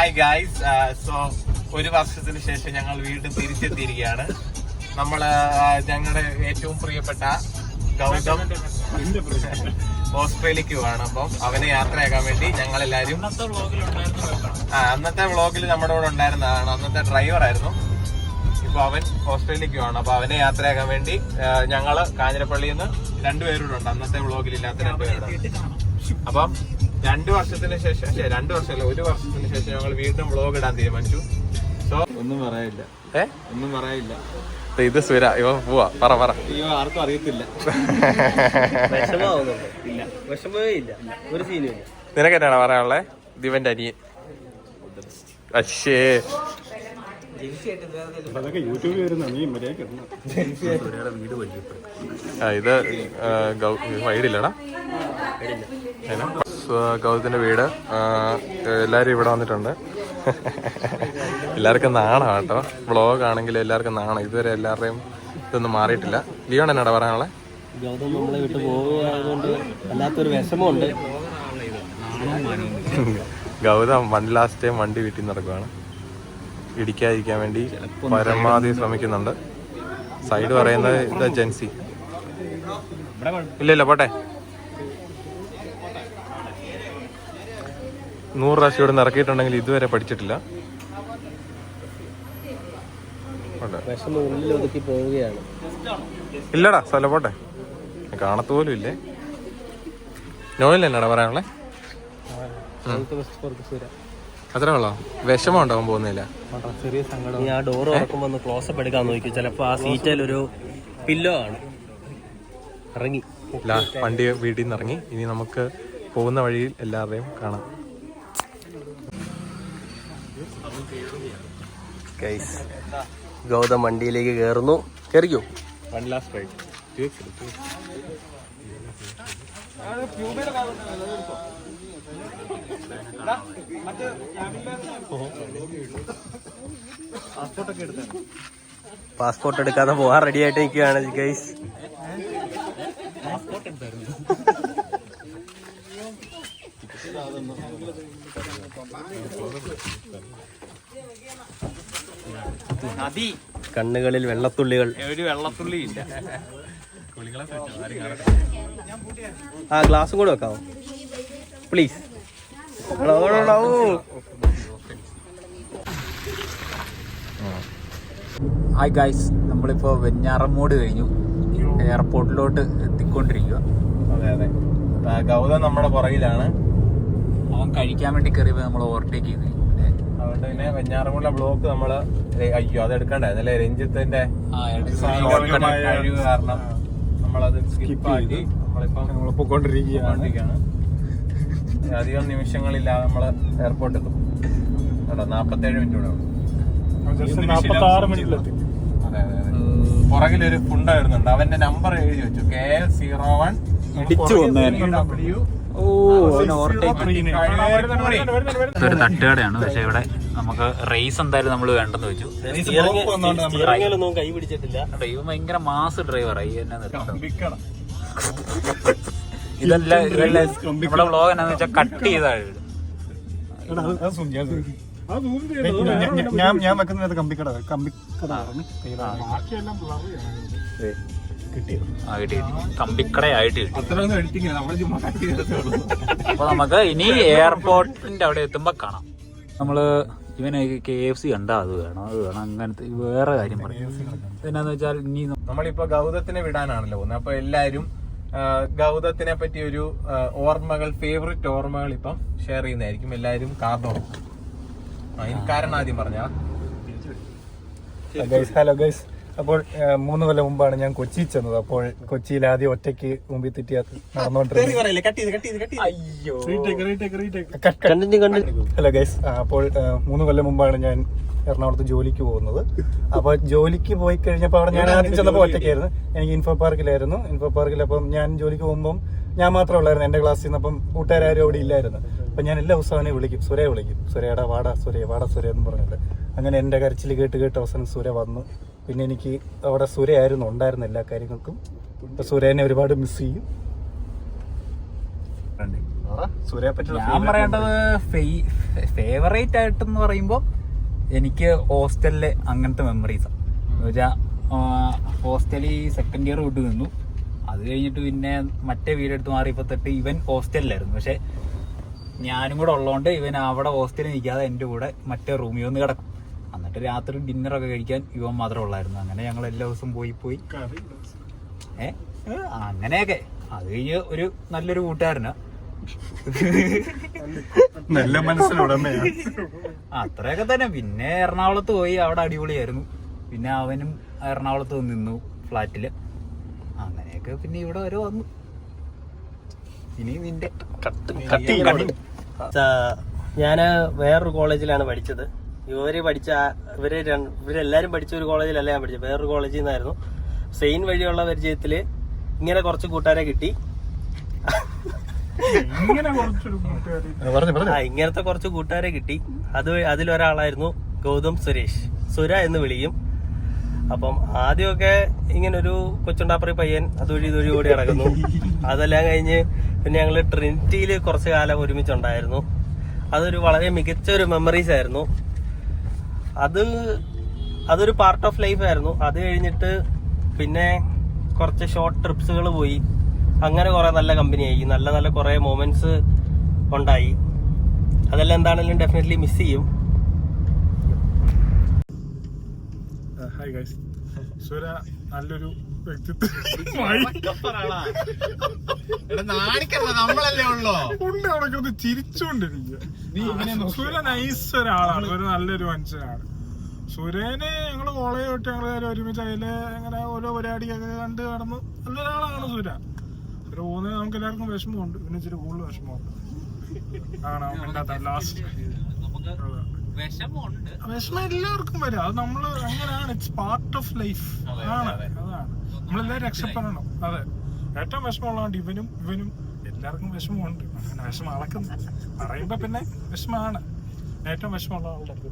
Hi guys, so ഒരു വർഷത്തിന് ശേഷം ഞങ്ങൾ വീണ്ടും തിരിച്ചെത്തിയിരിക്കുകയാണ്. ഞങ്ങളുടെ ഏറ്റവും പ്രിയപ്പെട്ട ഗൗതം ഓസ്ട്രേലിയക്ക് പോവാണ്. അപ്പം അവനെ യാത്രയാക്കാൻ വേണ്ടി ഞങ്ങളെല്ലാരും അന്നത്തെ വ്ളോഗിൽ നമ്മുടെ കൂടെ ഉണ്ടായിരുന്നതാണ്. അന്നത്തെ ഡ്രൈവർ ആയിരുന്നു. ഇപ്പൊ അവൻ ഓസ്ട്രേലിയക്ക് പോവാണ്. അപ്പൊ അവനെ യാത്രയാക്കാൻ വേണ്ടി ഞങ്ങള് കാഞ്ഞിരപ്പള്ളിയിൽ നിന്ന് രണ്ടുപേരോട് ഉണ്ട്. അന്നത്തെ വ്ളോഗിൽ ഇല്ലാത്ത രണ്ടുപേരോട്. അപ്പം 2 വർഷത്തിന് ശേഷം, 2 വർഷമല്ല, 1 വർഷത്തിന് ശേഷം ഞങ്ങൾ വീണ്ടും വ്ളോഗ് ഇടാൻ തീരുമാനിച്ചു. സോ ഒന്നും പറയാനില്ല. ഒന്നും പറയാനില്ല. ഇത് സുര ഇവ പോവാ പറ ആർക്കും അറിയത്തില്ല. നിനക്ക് എന്നാണ് പറയാനുള്ളത്? ദിവന്റെ അനിയൻ അശ്ശേ ഇത് വൈഡില്ലടാ. ഗൗതത്തിന്റെ വീട്. എല്ലാരും ഇവിടെ വന്നിട്ടുണ്ട്. എല്ലാവർക്കും നാണം കേട്ടോ. വ്ളോഗ് ആണെങ്കിൽ എല്ലാവർക്കും നാണം. ഇതുവരെ എല്ലാവരുടെയും ഇതൊന്നും മാറിയിട്ടില്ല. ലിയോൺ എന്നാടാ പറയാനുള്ളത്? ഗൗതം നമ്മളെ വിട്ട് പോവുകയായതുകൊണ്ട് വല്ലാത്തൊരു വിഷമമുണ്ട്. ഗൗതം ലാസ്റ്റ് ടൈം വണ്ടി വീട്ടിൽ നടക്കുവാണ്. ഇടിക്കാതിരിക്കാൻ വേണ്ടി പരമാവധി ശ്രമിക്കുന്നുണ്ട്. സൈഡ് പറയുന്നത് ഇത് ജെൻസി. ഇല്ല പോട്ടെ. 100 പ്രാവശ്യം ഇവിടെ നിന്ന് ഇറക്കിയിട്ടുണ്ടെങ്കിൽ ഇതുവരെ പഠിച്ചിട്ടില്ല. ഇല്ലടാ സ്ഥല പോട്ടെ. കാണത്തു പോലും ഇല്ലേ. നോയിൽ എന്നാടാ പറയാനുള്ളത്? അത്രേ ഉള്ളോ? വിഷമം ഉണ്ടാവാൻ പോകുന്നില്ല. ചെറിയ സങ്കടം. ആ ഡോർ തുറക്കുമ്പോ ഒന്ന് ക്ലോസപ്പ് എടുക്കാൻ നോക്കി. ചിലപ്പോ ആ സീറ്റിൽ ഒരു പില്ലോ ആണ്. ഇറങ്ങി വണ്ടി വീട്ടിൽ നിന്ന് ഇറങ്ങി. ഇനി നമുക്ക് പോകുന്ന വഴിയിൽ എല്ലാവരെയും കാണാം. ഗൗതം വണ്ടിയിലേക്ക് കയറുന്നു. കയറിക്കോ. പാസ്പോർട്ട് എടുക്കാതെ പോകാൻ റെഡി ആയിട്ട് നിൽക്കുകയാണ് ഗൈസ്. കണ്ണുകളിൽ വെള്ളത്തുള്ളികൾ. ഒരു വെള്ളത്തുള്ളി ഇല്ല. ആ ഗ്ലാസും കൂടെ വെക്കാമോ പ്ലീസ്? ഹായ് ഗൈസ്, നമ്മളിപ്പോ വെഞ്ഞാറമ്മൂട് കഴിഞ്ഞു. എയർപോർട്ടിലോട്ട് എത്തിക്കൊണ്ടിരിക്കുക. അതെ. ഗൗതം നമ്മുടെ പുറകിലാണ്. അവൻ കഴിക്കാൻ വേണ്ടി കയറിയപ്പോ നമ്മൾ ഓവർടേക്ക് ചെയ്തു. അതുകൊണ്ട് തന്നെ വെഞ്ഞാറമ്മൂടിലെ ബ്ലോക്ക് നമ്മള് അത് എടുക്കണ്ടായിരുന്നല്ലേ? രഞ്ജിത്തിന്റെ കഴിവ് കാരണം നമ്മളത് സ്കിപ്പാക്കി നമ്മളിപ്പം പൊക്കോണ്ടിരിക്കുകയാണ്. അധികം നിമിഷങ്ങളില്ലാതെ നമ്മള് എയർപോർട്ടിൽ എത്തും. 47 മിനിറ്റ് കൂടെ. അതെ. പുറകിലൊരു ഫുണ്ട വരുന്നുണ്ട്. അവന്റെ നമ്പർ എഴുതി വെച്ചു. KL01 ഇതൊരു തട്ടുകടയാണ്. പക്ഷെ ഇവിടെ നമുക്ക് റേസ് എന്തായാലും നമ്മൾ വേണ്ടെന്ന് വെച്ചു. കൈ പിടിച്ചിട്ടില്ല. ഡ്രൈവ് ഭയങ്കര മാസ് ഡ്രൈവറായി. ഇതല്ല നമ്മുടെ വ്ളോഗ് എന്നാന്ന് വെച്ചാൽ കട്ട് ചെയ്താണ്. ഞാൻ വെക്കുന്നത് കമ്പിക്കട കമ്പിക്കടയായിട്ട് കിട്ടി. അപ്പൊ നമുക്ക് ഇനി എയർപോർട്ടിന്റെ അവിടെ എത്തുമ്പോ കാണാം. നമ്മള് ഇവന് KFC കണ്ടാ അത് വേണം അങ്ങനത്തെ വേറെ കാര്യം പറയും. എന്നാന്ന് വെച്ചാൽ ഇനി നമ്മളിപ്പോ ഗൗതത്തിനെ വിടാനാണല്ലോ പോകുന്നത്. അപ്പൊ എല്ലാരും ഗൗതത്തിനെ പറ്റി ഒരു ഫേവറേറ്റ് ഓർമ്മകൾ ഇപ്പം ഷെയർ ചെയ്യുന്നതായിരിക്കും. എല്ലാരും കാർഡോ കാരണം ആദ്യം പറഞ്ഞ. ഹലോ ഗൈസ്, അപ്പോൾ 3 കൊല്ലം മുമ്പാണ് ഞാൻ കൊച്ചി ചെന്നത്. അപ്പോൾ കൊച്ചിയിൽ ആദ്യം ഒറ്റയ്ക്ക് മുമ്പിൽ തെറ്റി ഹലോ ഗൈസ്, അപ്പോൾ 3 കൊല്ലം മുമ്പാണ് ഞാൻ എറണാകുളത്ത് ജോലിക്ക് പോകുന്നത്. അപ്പോൾ ജോലിക്ക് പോയി കഴിഞ്ഞപ്പോൾ അവിടെ ഞാൻ ആദ്യം ചെന്നപ്പോൾ ഒറ്റയ്ക്കായിരുന്നു. എനിക്ക് ഇൻഫോ പാർക്കിൽ അപ്പം ഞാൻ ജോലിക്ക് പോകുമ്പം ഞാൻ മാത്രമേ ഉള്ളായിരുന്നു എൻ്റെ ക്ലാസ്സിൽ നിന്ന്. അപ്പം കൂട്ടുകാരും അവിടെ ഇല്ലായിരുന്നു. അപ്പം ഞാൻ എല്ലാ ദിവസവും അവനെ വിളിക്കും, സുരയെ വിളിക്കും. സുരയുടെ വാടാ സുര എന്ന് പറഞ്ഞിട്ട് അങ്ങനെ എൻ്റെ കരച്ചിൽ കേട്ട് അവസാനം സുര വന്നു. പിന്നെ എനിക്ക് അവിടെ സുരയായിരുന്നു ഉണ്ടായിരുന്ന എല്ലാ കാര്യങ്ങൾക്കും. സുരേനെ ഒരുപാട് മിസ് ചെയ്യും. സൂര്യയെ പറ്റി ഞാൻ പറയേണ്ടത് ഫേവറേറ്റ് ആയിട്ടെന്ന് പറയുമ്പോ എനിക്ക് ഹോസ്റ്റലിലെ അങ്ങനത്തെ മെമ്മറീസാണ്. എന്നുവെച്ചാൽ ഹോസ്റ്റലിൽ സെക്കൻഡ് ഇയർ തൊട്ട് നിന്നു. അത് കഴിഞ്ഞിട്ട് പിന്നെ മറ്റേ വീടെടുത്ത് മാറിയപ്പോൾ തൊട്ട് ഇവൻ ഹോസ്റ്റലിലായിരുന്നു. പക്ഷെ ഞാനും കൂടെ ഉള്ളതുകൊണ്ട് ഇവൻ അവിടെ ഹോസ്റ്റലിൽ നിൽക്കാതെ എൻ്റെ കൂടെ മറ്റേ റൂമിൽ വന്ന് കിടക്കും. എന്നിട്ട് രാത്രി ഡിന്നറൊക്കെ കഴിക്കാൻ ഇവൻ മാത്രമേ ഉള്ളായിരുന്നു. അങ്ങനെ ഞങ്ങൾ എല്ലാ ദിവസവും പോയി അങ്ങനെയൊക്കെ. അത് കഴിഞ്ഞ് ഒരു നല്ലൊരു കൂട്ടുകാരനാ, നല്ല മനസ്സിലുടമയാണ്. അത്രയൊക്കെ തന്നെ. പിന്നെ എറണാകുളത്ത് പോയി, അവിടെ അടിപൊളിയായിരുന്നു. പിന്നെ അവനും എറണാകുളത്ത് നിന്നു ഫ്ലാറ്റില്. അങ്ങനെയൊക്കെ പിന്നെ ഇവിടെ വരെ വന്നു. ഇനി നിന്റെ ഞാന് വേറൊരു കോളേജിലാണ് പഠിച്ചത്. ഇവരെല്ലാരും പഠിച്ച ഒരു കോളേജിലല്ല ഞാൻ പഠിച്ചത്, വേറൊരു കോളേജിൽ നിന്നായിരുന്നു. സെയിൻ വഴിയുള്ള പരിചയത്തില് ഇങ്ങനെ കുറച്ച് കൂട്ടുകാരെ കിട്ടി. ഇങ്ങനത്തെ കുറച്ച് കൂട്ടുകാരെ കിട്ടി. അതിലൊരാളായിരുന്നു ഗൗതം സുരേഷ്, സുര എന്ന് വിളിക്കും. അപ്പം ആദ്യമൊക്കെ ഇങ്ങനൊരു കൊച്ചുണ്ടാപ്പറി പയ്യൻ അതുവഴി ഇതുവഴി ഓടി നടക്കുന്നു. അതെല്ലാം കഴിഞ്ഞ് പിന്നെ ഞങ്ങള് ട്രിനിറ്റിയിൽ കുറച്ച് കാലം ഒരുമിച്ചുണ്ടായിരുന്നു. അതൊരു വളരെ മികച്ച ഒരു മെമ്മറീസ് ആയിരുന്നു. അതൊരു പാർട്ട് ഓഫ് ലൈഫ് ആയിരുന്നു. അത് കഴിഞ്ഞിട്ട് പിന്നെ കുറച്ച് ഷോർട്ട് ട്രിപ്സുകൾ പോയി. അങ്ങനെ കുറെ നല്ല കമ്പനിയായി, നല്ല നല്ല കുറെ മൊമെന്റ്സ് ഉണ്ടായി. അതെല്ലാം എന്താണെങ്കിലും ഡെഫിനറ്റ്ലി മിസ് ചെയ്യും. ഹായ് ഗൈസ്, സുര നല്ലൊരു വ്യക്തിത്വം നമ്മളല്ലേ ഉള്ളോ ഉണ്ട്. അവിടെ ചിരിച്ചോണ്ടിരിക്കുക. സുര നൈസ് ഒരാളാണ്, ഒരു നല്ലൊരു മനുഷ്യനാണ്. സുരേനെ ഞങ്ങള് കോളേജ് തൊട്ട് ഞങ്ങള് ഒരുമിച്ച് അതില് അങ്ങനെ ഓരോ പരിപാടിയൊക്കെ കണ്ട് നടന്നു നല്ലൊരാളാണ് സുര. സുര പോകുന്നത് നമുക്ക് എല്ലാവർക്കും വിഷമമുണ്ട്, പിന്നെ ഇച്ചിരി കൂടുതൽ വിഷമമുണ്ട്. ലാസ്റ്റ് വിഷമം എല്ലാവർക്കും വരും. അത് നമ്മള് അങ്ങനെയാണ്, ഇറ്റ്സ് പാർട്ട് ഓഫ് ലൈഫ് ആണ്. അതാണ് നമ്മളെല്ലാവരും രക്ഷപ്പെടണം. അതെ, ഏറ്റവും വിഷമമുള്ളതുകൊണ്ട് ഇവനും എല്ലാവർക്കും വിഷമമുണ്ട്. അങ്ങനെ വിഷമം അളക്കുന്നു പറയുമ്പോ പിന്നെ വിഷമമാണ്. ഏറ്റവും വിഷമമുള്ള ആളുടെ അടുത്ത്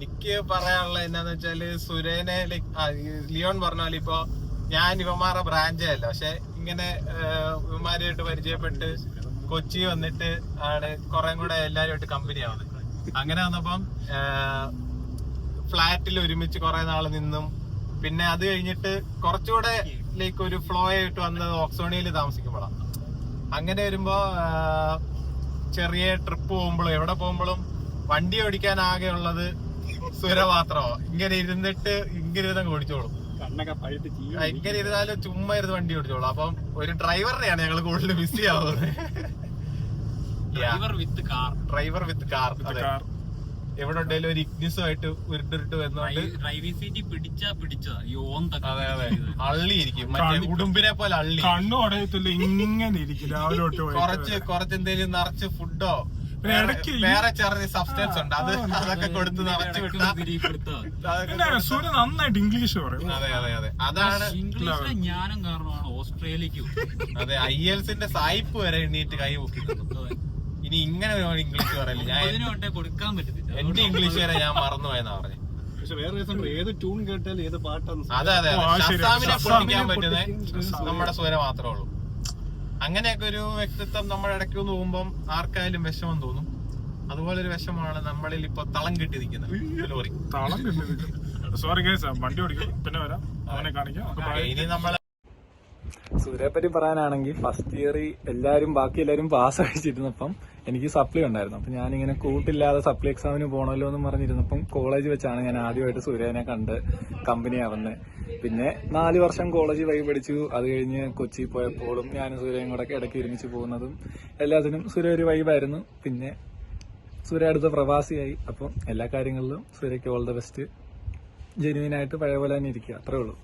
എനിക്ക് പറയാനുള്ള എന്നാന്ന് വെച്ചാല് സുരേനെ ലിയോൺ പറഞ്ഞ പോലെ ഇപ്പൊ ഞാൻ ഇവന്മാരുടെ ബ്രാഞ്ചേ അല്ല, പക്ഷെ ഇങ്ങനെ ഇവന്മാരുമായിട്ട് പരിചയപ്പെട്ട് കൊച്ചി വന്നിട്ട് ആണ് കുറെ കൂടെ എല്ലാരുമായിട്ട് കമ്പനി ആവുന്നത്. അങ്ങനെ വന്നപ്പം ഫ്ലാറ്റിൽ ഒരുമിച്ച് കുറെ നാള് നിന്നും പിന്നെ അത് കഴിഞ്ഞിട്ട് കുറച്ചുകൂടെ ലൈക്ക് ഒരു ഫ്ലോ ആയിട്ട് വന്നത് ഓക്സോണിയയിൽ താമസിക്കുമ്പോഴാണ്. അങ്ങനെ വരുമ്പോ ചെറിയ ട്രിപ്പ് പോകുമ്പോഴും എവിടെ പോകുമ്പോഴും വണ്ടി ഓടിക്കാൻ ആകെ ഉള്ളത് സുര മാത്രമോ. ഇങ്ങനെ ഇരുന്നിട്ട് ഇങ്ങനെ ഓടിച്ചോളും. ഇങ്ങനെ ഇരുന്നാലും ചുമ്മാ ഇരുന്ന് വണ്ടി ഓടിച്ചോളും. അപ്പം ഒരു ഡ്രൈവറിനെയാണ് ഞങ്ങൾ കൂടുതൽ മിസ് ചെയ്യാവുന്നത്. Driver with car. എവിടെ ഉണ്ടെങ്കിലും ഒരു ഇഗ്നിസുമായിട്ട് ഉരുട്ടിട്ട് വരുന്നോണ്ട് അതെ അതെ അള്ളിയിരിക്കും, മറ്റേ ഉടുമ്പിനെ പോലെ അള്ളി. കുറച്ച് എന്തെങ്കിലും നിറച്ച് ഫുഡോ വേറെ ചെറിയ സബ്സ്റ്റൻസ് ഉണ്ട്, അതൊക്കെ കൊടുത്ത് നിറച്ച് വിട്ടാ നന്നായിട്ട് ഇംഗ്ലീഷ് പറയും. അതെ അതെ അതെ, അതാണ് ജ്ഞാനം കാരണമാണ് ഓസ്ട്രേലിയക്ക്. അതെ, IELTS സായിപ്പ് വരെ എണ്ണീറ്റ് കൈ പൊക്കിക്കുന്നു. ഇനി ഇങ്ങനെ ഇംഗ്ലീഷ് പറയില്ല ഞാൻ, കൊടുക്കാൻ പറ്റത്തില്ല. എന്റെ ഇംഗ്ലീഷ് വരെ ഞാൻ മറന്നുപോയെന്നാ പറഞ്ഞു. പക്ഷെ വേറെ ഏത് ട്യൂൺ കേട്ടാലും ഏത് പാട്ടാണ്. അതെ അതെ അതെ, ഷസാമിനെ പൊട്ടിക്കാൻ പറ്റുന്ന നമ്മുടെ സ്വരം മാത്രമേ ഉള്ളൂ. അങ്ങനെയൊക്കെ ഒരു വ്യക്തിത്വം നമ്മുടെ ഇടയ്ക്ക് പോകുമ്പം ആർക്കായാലും വിഷമം തോന്നും. അതുപോലെ ഒരു വിഷമമാണ് നമ്മളിൽ ഇപ്പൊ തളം കെട്ടി നിൽക്കുന്നത് ലോറി. സോറി ഗൈസ്, വണ്ടി ഓടിക്കും പിന്നെ വരാം, അവനെ കാണിക്കാം. ഇനി നമ്മളെ സൂര്യയെ പറ്റി പറയാനാണെങ്കിൽ ഫസ്റ്റ് ഇയർ ബാക്കി എല്ലാവരും പാസ് അടിച്ചിരുന്നപ്പം എനിക്ക് സപ്ലി ഉണ്ടായിരുന്നു. അപ്പം ഞാനിങ്ങനെ കൂട്ടില്ലാതെ സപ്ലി എക്സാമിന് പോകണമല്ലോ എന്ന് പറഞ്ഞിരുന്നപ്പം കോളേജ് വെച്ചാണ് ഞാൻ ആദ്യമായിട്ട് സൂര്യനെ കണ്ട് കമ്പനിയാവുന്നത്. പിന്നെ 4 വർഷം കോളേജ് വഴി പഠിച്ചു. അത് കഴിഞ്ഞ് കൊച്ചി പോയപ്പോഴും ഞാനും സൂര്യയും കൂടെ ഇടയ്ക്ക് ഒരുമിച്ച് പോകുന്നതും എല്ലാത്തിനും സൂര്യ ഒരു വൈബായിരുന്നു. പിന്നെ സൂര്യ അടുത്ത പ്രവാസിയായി. അപ്പം എല്ലാ കാര്യങ്ങളിലും സൂര്യയ്ക്ക് ഓൾ ദ ബെസ്റ്റ്. ജെന്യുവിനായിട്ട് പഴയ പോലെ തന്നെ ഇരിക്കുക, അത്രേ ഉള്ളൂ.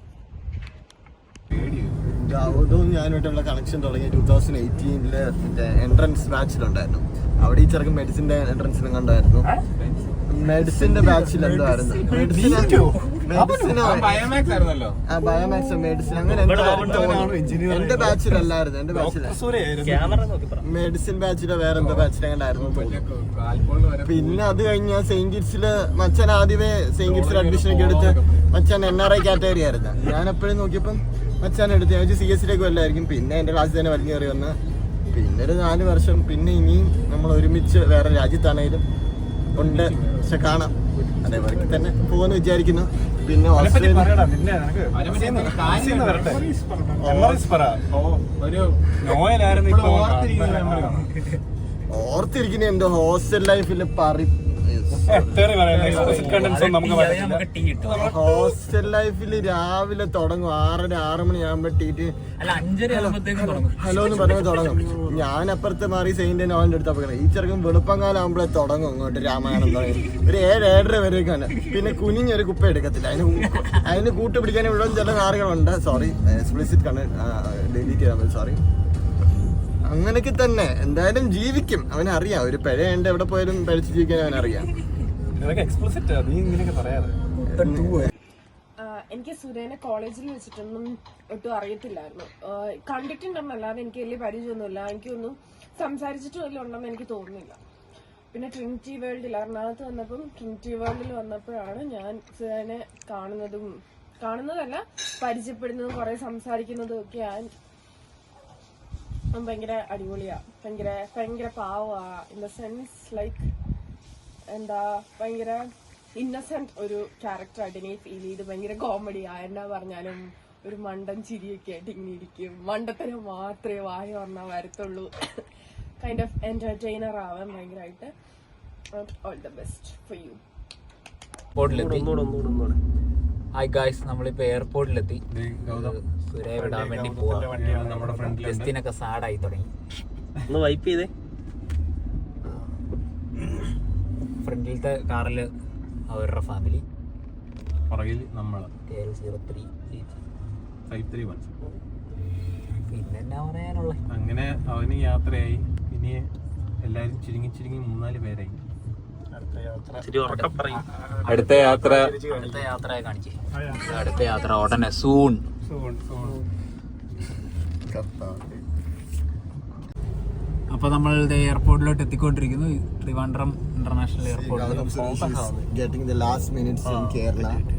ജാവോദും ഞാനുമായിട്ടുള്ള കണക്ഷൻ തുടങ്ങിയ 2018 മറ്റേ എൻട്രൻസ് ബാച്ചിലുണ്ടായിരുന്നു. അവിടെ ഈ ചെറുക്കൻ മെഡിസിന്റെ എൻട്രൻസിലും കണ്ടായിരുന്നു. മെഡിസിന്റെ ബാച്ചിൽ എന്തായിരുന്നു, മെഡിസിനോ ബയോമാക്സ് ആയിരുന്നല്ലോ. ബയോമാക്സ് മെഡിസിൻ അങ്ങനെ എന്റെ ബാച്ചിലല്ലായിരുന്നു. എന്റെ ബാച്ചില ക്യാമറ നോക്കി പറ. മെഡിസിൻ ബാച്ചിലോ വേറെ എന്തോ ബാച്ചിലെങ്ങാണ്ടായിരുന്നു. പിന്നെ അത് കഴിഞ്ഞ സെയിന്റ് കിഡ്സില് മച്ചാൻ ആദ്യമേ സെയിന്റ് കിഡ്സിൽ അഡ്മിഷൻ ഒക്കെ എടുത്ത് മച്ചാൻ NRI കാറ്റഗറി ആയിരുന്നു. ഞാൻ എപ്പോഴും നോക്കിയപ്പം മച്ചാൻ എടുത്ത് ഞാൻ CS വല്ലായിരിക്കും. പിന്നെ എന്റെ ക്ലാസ്സിൽ തന്നെ വലിഞ്ഞു കയറി വന്ന് പിന്നെ ഒരു 4 വർഷം. പിന്നെ ഇനിയും നമ്മൾ ഒരുമിച്ച് വേറെ രാജ്യത്താണേലും ഉണ്ട്. പക്ഷെ കാണാം അതേപോലെ തന്നെ പോകുമെന്ന് വിചാരിക്കുന്നു. പിന്നെ ഓർത്തിരിക്കുന്ന എന്റെ ഹോസ്റ്റൽ ലൈഫിൽ ഹോസ്റ്റൽ ലൈഫിൽ രാവിലെ തുടങ്ങും 6 മണിയാകുമ്പോ ടീറ്റ് ഹലോ എന്ന് പറഞ്ഞ് തുടങ്ങും. ഞാൻ അപ്പുറത്ത് മാറി സെയിന്റ് നോവലിന്റെ അടുത്ത് പോകണം. ഈ ചെറുക്കും വെളുപ്പങ്കാലാകുമ്പോഴേ തുടങ്ങും ഇങ്ങോട്ട് രാമായണം തുടങ്ങി ഒരു 7-7:30 വരെയൊക്കെയാണ്. പിന്നെ കുനിഞ്ഞൊരു കുപ്പ എടുക്കത്തില്ല. അതിന് കൂട്ടുപിടിക്കാൻ ഇവിടെ ചില നാറുകളുണ്ട്. സോറി എക്സ്പ്ലിസിറ്റ് ഡിലീറ്റ് ചെയ്യാൻ സോറി. അങ്ങനെയൊക്കെ തന്നെ എന്തായാലും ജീവിക്കും. അവനറിയാം ഒരു പിഴയുണ്ട്. എവിടെ പോയാലും പഴിച്ച് ജീവിക്കാൻ അവനറിയാം. എനിക്ക് സുരേനെ കോളേജിൽ വെച്ചിട്ടൊന്നും ഒട്ടും അറിയത്തില്ലായിരുന്നു. കണ്ടിട്ടുണ്ടെന്നല്ലാതെ എനിക്ക് വലിയ പരിചയമൊന്നുമില്ല. എനിക്കൊന്നും സംസാരിച്ചിട്ടും വലിയ ഉണ്ടെന്ന് എനിക്ക് തോന്നുന്നില്ല. പിന്നെ ട്രിനിറ്റി വേൾഡിൽ എറണാകുളത്ത് വന്നപ്പം ട്രിനിറ്റി വേൾഡിൽ വന്നപ്പോഴാണ് ഞാൻ സുരേനെ കാണുന്നതല്ല പരിചയപ്പെടുന്നതും കുറെ സംസാരിക്കുന്നതും ഒക്കെ. ഭയങ്കര അടിപൊളിയാ, ഭയങ്കര പാവാ. ഇൻ ദ സെൻസ് ലൈക്ക് എന്താ ഭയങ്കര ഇന്നസെന്റ് ഒരു ക്യാരക്ടറായിട്ട് എനിക്ക് ഫീൽ ചെയ്ത്. ഭയങ്കര കോമഡിയാ. എന്നാ പറഞ്ഞാലും ഒരു മണ്ടൻ ചിരിയൊക്കെ ആയിട്ട് ഇങ്ങനെ ഇരിക്കും. മണ്ടത്തരം മാത്രമേ വായ പറഞ്ഞാൽ വരത്തുള്ളൂ. കൈൻഡ് ഓഫ് എന്റർടൈനർ ആവാൻ ഭയങ്കരമായിട്ട്. All the best for you. Hi guys, നമ്മളിപ്പോ എയർപോർട്ടിലെത്തി. സുരയെ വിടാൻ വേണ്ടി പോവാ. ജസ്റ്റിനൊക്കെ സാഡായി തുടങ്ങി. ഒന്ന് വൈപ്പ് ചെയ്തേ. ഫ്രണ്ടിലത്തെ കാറില് അവരുടെ ഫാമിലി, പുറകിൽ നമ്മള് KL03 531. പിന്നെ എന്നാ പറയാനുള്ള. അങ്ങനെ അവന് യാത്രയായി. ഇനി എല്ലാരും ചുരുങ്ങി 3-4 പേരായി. അടുത്ത യാത്രയെ കാണിച്ചേ. അടുത്ത യാത്ര ഉടനെ സൂൺ. അപ്പൊ നമ്മളുടെ എയർപോർട്ടിലോട്ട് എത്തിക്കൊണ്ടിരിക്കുന്നു. ട്രിവാൻഡ്രം ഇന്റർനാഷണൽ എയർപോർട്ടിൽ.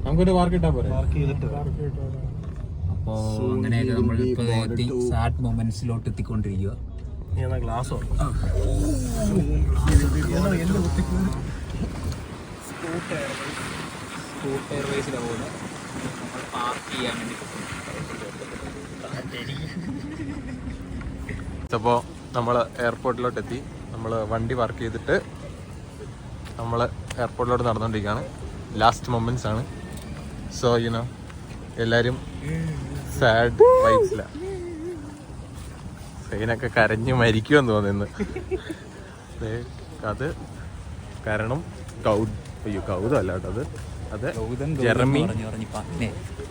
നമുക്കൊരു മാർക്ക് കിട്ടാൻ പോരെ. അപ്പോ അങ്ങനെയൊക്കെ നമ്മളിപ്പോ എത്തി സാഡ് മൊമെന്റ്സിലോട്ട് എത്തിക്കൊണ്ടിരിക്കുക. ഗ്ലാസ് സ്കൂട്ട് എയർവേസിലാണ് പോകുന്നത്. നമ്മൾ പാർക്ക് ചെയ്യാൻ വേണ്ടി. അപ്പോൾ നമ്മൾ എയർപോർട്ടിലോട്ട് എത്തി. നമ്മൾ വണ്ടി പാർക്ക് ചെയ്തിട്ട് നമ്മൾ എയർപോർട്ടിലോട്ട് നടന്നുകൊണ്ടിരിക്കുകയാണ്. ലാസ്റ്റ് മൊമെന്റ്സ് ആണ്. സോ യുനോ എല്ലാവരും സാഡ് വൈബ്സിലാണ്. സൈനൊക്കെ കരഞ്ഞു മരിക്കുമെന്ന് തോന്നുന്നു. അത് കാരണം ഗൗതം അല്ല കേട്ടോ, അത് ജെറമി.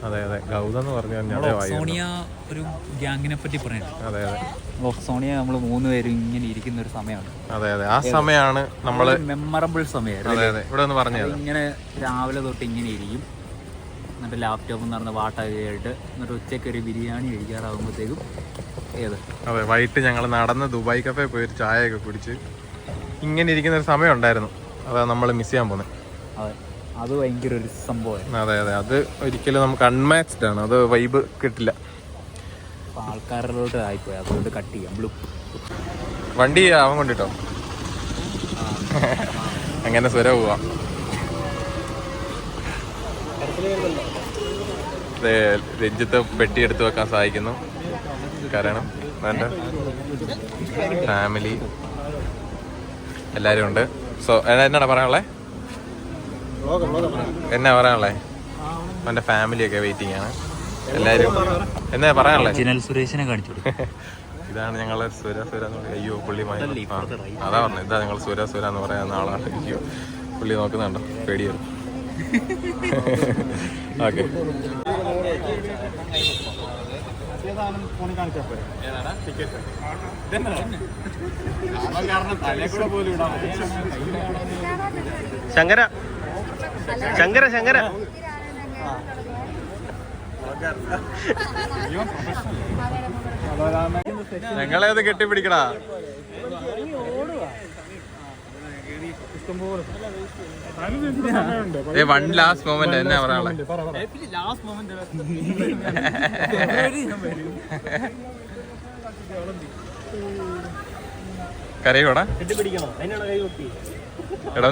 അതെ ഗൗതം എന്ന് പറഞ്ഞാൽ സോണിയ ഒരു ഗ്യാങ്ങിനെ പറ്റി പറയുന്നത്. അതെ സോണിയ നമ്മൾ 3 പേരും ഇങ്ങനെ ഇരിക്കുന്ന ഒരു സമയമാണ്. അതെ ആ സമയമാണ് നമ്മള് മെമ്മറബിൾ സമയമായിരുന്നു. അതെ ഇവിടെ ഒന്ന് പറഞ്ഞത്. ഇങ്ങനെ രാവിലെ തൊട്ട് ഇങ്ങനെ ഇരിക്കും. എന്നിട്ട് ലാപ്ടോപ്പ് നടന്ന് പാട്ടൊക്കെ കേട്ട് എന്നിട്ട് ഉച്ചയ്ക്ക് ഒരു ബിരിയാണി കഴിക്കാറാകുമ്പോഴത്തേക്കും അതെ വൈകിട്ട് ഞങ്ങൾ നടന്ന് ദുബായ് കഫേ പോയി ഒരു ചായയൊക്കെ കുടിച്ച് ഇങ്ങനെ ഇരിക്കുന്ന ഒരു സമയം ഉണ്ടായിരുന്നു. അതാ നമ്മൾ മിസ് ചെയ്യാൻ പോകുന്നത്. അതെ, അത് ഭയങ്കര ഒരു സംഭവമായിരുന്നു. അതെ അത് ഒരിക്കലും നമുക്ക് അൺമാച്ച്ഡ് ആണ്. അത് വൈബ് കിട്ടില്ല. ആൾക്കാരിലോട്ട് ആയിപ്പോയി, അതുകൊണ്ട് കട്ട് ചെയ്യാം. ബ്ലൂ വണ്ടി അവൻ കൊണ്ടിട്ടോ. അങ്ങനെ സ്വര പോവാ. രഞ്ജിത്ത് പെട്ടി എടുത്ത് വെക്കാൻ സഹായിക്കുന്നു. കാരണം വേണ്ട ഫാമിലി എല്ലാരും ഉണ്ട്. സോ എന്നാണ് പറയാനുള്ളത്? എന്നാ പറയാനുള്ളത്? അവന്റെ ഫാമിലിയൊക്കെ വെയിറ്റിംഗ് ആണ്. എല്ലാരും എന്നാ പറയാനുള്ളത്? സുരേഷിനെ കാണിച്ചു. ഇതാണ് ഞങ്ങള് സുര എന്ന് പറയുന്നത്. അയ്യോ പുള്ളി അതാ പറഞ്ഞത്. ഇതാ ഞങ്ങൾ സുര എന്ന് പറയുന്ന ആളാണ്. അയ്യോ പുള്ളി നോക്കുന്നുണ്ടോ? പേടി വരും. ഓക്കെ ശങ്കര ഞങ്ങളെ അത് കെട്ടിപ്പിടിക്കടാ. വൺ ലാസ്റ്റ് മൊമെന്റ് എന്നാ പറയാ കരയോടാ കെട്ടിപ്പിടിക്കണോ? അതിനാണ് കൈ പൊക്കി. എടാ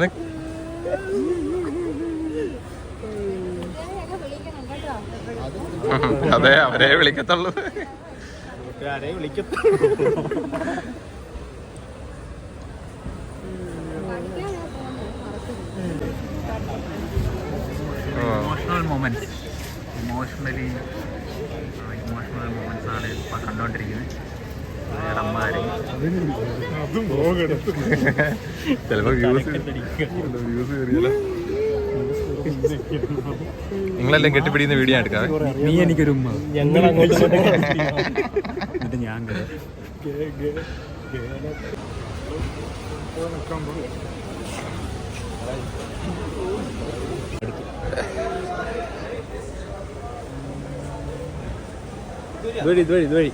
അതെ അവരെ വിളിക്കത്തുള്ളൂ. ഇമോഷണൽ മൊമെന്റ്സ് ആണ് ഇപ്പം കണ്ടുകൊണ്ടിരിക്കുന്നത്. ചിലപ്പോ നിങ്ങളെല്ലാം കെട്ടിപ്പിടിക്കുന്ന വീഡിയോ എടുക്കാതെ നീ എനിക്കൊരു ഉമ്മ, ഞങ്ങൾ അങ്ങോട്ട് എന്നിട്ട് ഞാൻ ഇതുവഴി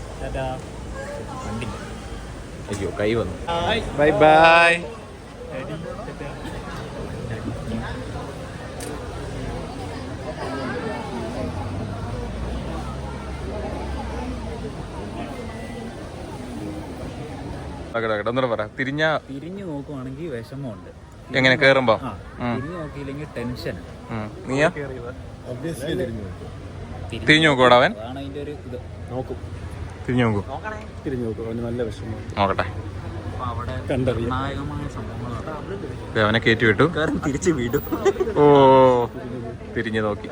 അയ്യോ കൈ വന്നു. Bye bye. ഒന്നുകൂടെ പറ. തിരിഞ്ഞു നോക്കുവാണെങ്കിൽ വിഷമമുണ്ട്. എങ്ങനെ കേറുമ്പോ തിരിഞ്ഞു നോക്കിയില്ലെങ്കിൽ ടെൻഷൻ. നീയാ തിരിഞ്ഞു നോക്കൂടാ അവൻ? അതാണ് അതിന്റെ ഒരു ഇത്. നോക്കും. തിരിഞ്ഞു നോക്കൂ. തിരിഞ്ഞു നോക്കും. അവന് നല്ല വിഷമം. നോക്കട്ടെ. അപ്പൊ അവിടെ നിർണായകമായ സംഭവങ്ങളാണ്. അവനെ കയറ്റി വിട്ടു. തിരിച്ചു വീടും. ഓ തിരിഞ്ഞു നോക്കി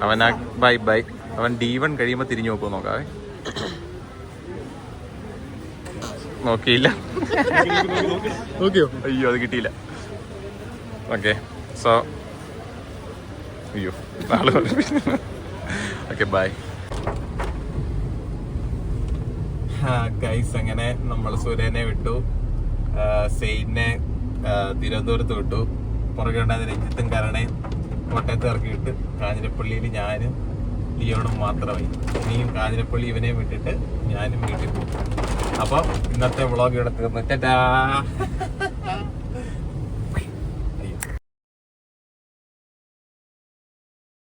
അവൻ. Bye bye. അവൻ D1 കഴിയുമ്പോ തിരിഞ്ഞു നോക്കൂ. നോക്കാവേ. നോക്കിയില്ല. നോക്കിയോ? അയ്യോ അത് കിട്ടിയില്ല. ഓക്കെ സോ അയ്യോ നാളെ ഓക്കെ ബൈ. ഗൈസ് അങ്ങനെ നമ്മൾ സുരേനെ വിട്ടു, സെയിനെ തിരുവനന്തപുരത്ത് വിട്ടു. പുറകെ ഉണ്ടായിരുന്ന രഞ്ജിത്തും കരണയും കോട്ടയത്ത് ഇറക്കിയിട്ട് കാഞ്ഞിരപ്പള്ളിയിൽ ഞാനും ലിയോണും മാത്രമായി. ഇനിയും കാഞ്ഞിരപ്പള്ളി ഇവനെയും വിട്ടിട്ട് ഞാനും വീട്ടിൽ പോകും. അപ്പം ഇന്നത്തെ വ്ളോഗ് ഇവിടെ തീർന്നു. ടാറ്റാ.